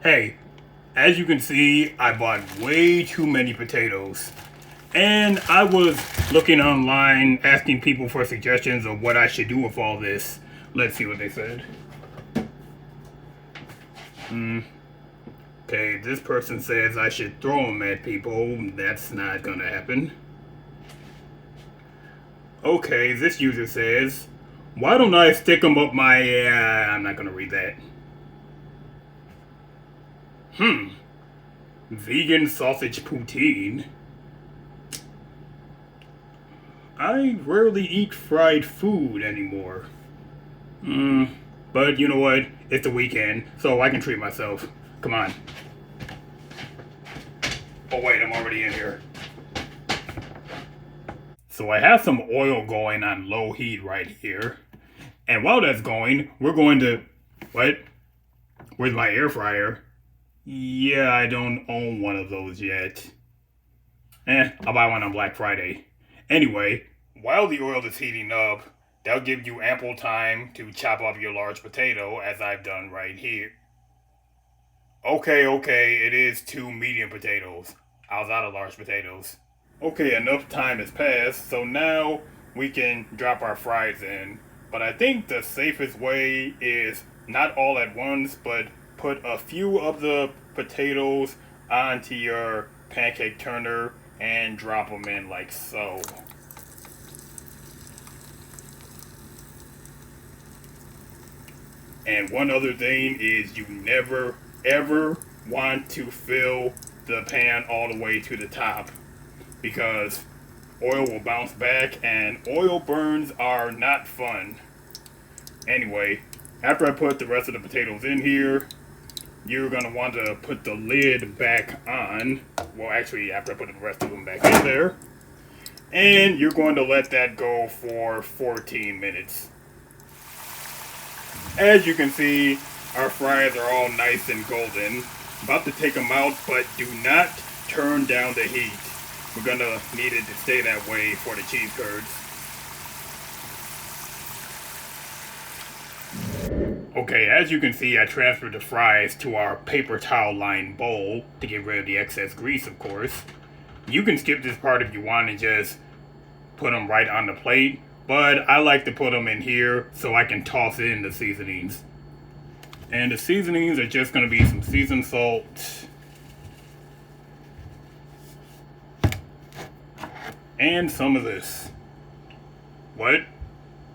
Hey, as you can see, I bought way too many potatoes. And I was looking online, asking people for suggestions of what I should do with all this. Let's see what they said. Okay, this person says I should throw them at people. That's not gonna happen. Okay, this user says, why don't I stick them up my... I'm not gonna read that. Vegan sausage poutine. I rarely eat fried food anymore. But you know what? It's the weekend, so I can treat myself. Come on. Oh wait, I'm already in here. So I have some oil going on low heat right here. And while that's going, we're going to... What? Where's my air fryer? Yeah, I don't own one of those yet. I'll buy one on Black Friday. Anyway, while the oil is heating up, that'll give you ample time to chop up your large potato, as I've done right here. Okay, it is 2 medium potatoes. I was out of large potatoes. Okay, enough time has passed, so now we can drop our fries in. But I think the safest way is not all at once, but put a few of the potatoes onto your pancake turner and drop them in like so. And one other thing is you never ever want to fill the pan all the way to the top, because oil will bounce back and oil burns are not fun. Anyway, after I put the rest of the potatoes in here, you're going to want to put the lid back on. Well, actually, after I put the rest of them back in there. And you're going to let that go for 14 minutes. As you can see, our fries are all nice and golden. About to take them out, but do not turn down the heat. We're going to need it to stay that way for the cheese curds. Okay, as you can see, I transferred the fries to our paper towel lined bowl to get rid of the excess grease, of course. You can skip this part if you want and just put them right on the plate, but I like to put them in here so I can toss in the seasonings. And the seasonings are just going to be some seasoned salt, and some of this. What?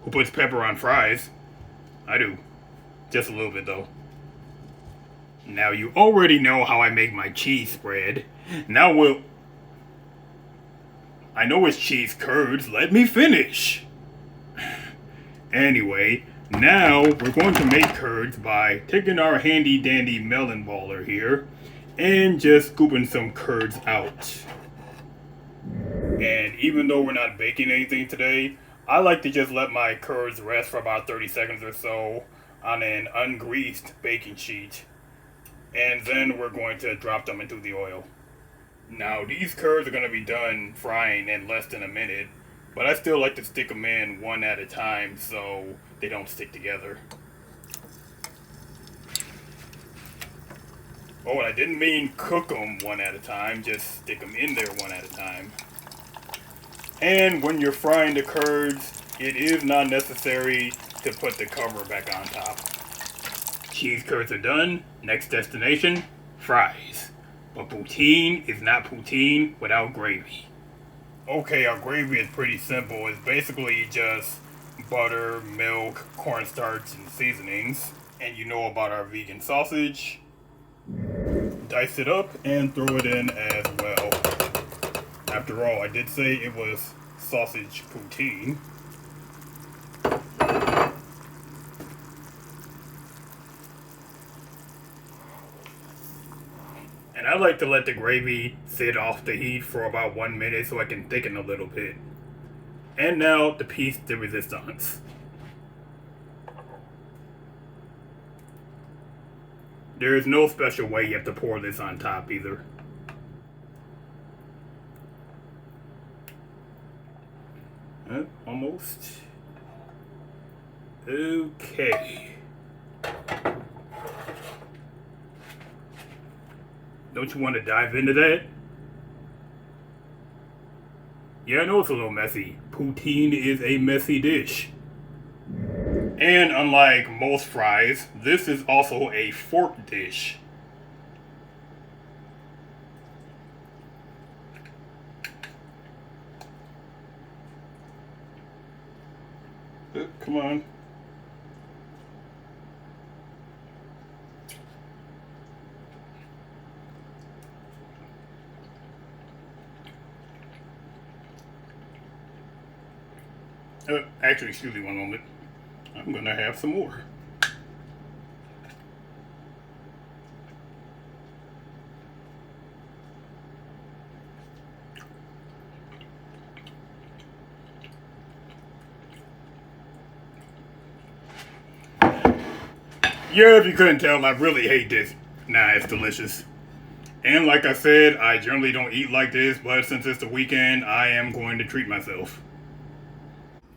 Who puts pepper on fries? I do. Just a little bit though. Now you already know how I make my cheese spread. Now I know it's cheese curds, let me finish! Anyway, now we're going to make curds by taking our handy dandy melon baller here and just scooping some curds out. And even though we're not baking anything today, I like to just let my curds rest for about 30 seconds or so on an ungreased baking sheet. And then we're going to drop them into the oil. Now, these curds are going to be done frying in less than a minute, but I still like to stick them in one at a time so they don't stick together. Oh, and I didn't mean cook them one at a time, just stick them in there one at a time. And when you're frying the curds, it is not necessary to put the cover back on top. Cheese curds are done. Next destination, fries. But poutine is not poutine without gravy. Okay, our gravy is pretty simple. It's basically just butter, milk, cornstarch, and seasonings. And you know about our vegan sausage. Dice it up and throw it in as well. After all, I did say it was sausage poutine. And I like to let the gravy sit off the heat for about 1 minute so I can thicken a little bit. And now the piece de resistance. There is no special way you have to pour this on top either. Almost. Okay. Don't you want to dive into that? Yeah, I know it's a little messy. Poutine is a messy dish. And unlike most fries, this is also a fork dish. Come on. Actually, excuse me one moment. I'm gonna have some more. Yeah, if you couldn't tell, I really hate this. Nah, it's delicious. And like I said, I generally don't eat like this, but since it's the weekend, I am going to treat myself.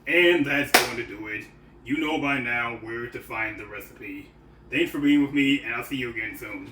And that's going to do it. You know by now where to find the recipe. Thanks for being with me, and I'll see you again soon.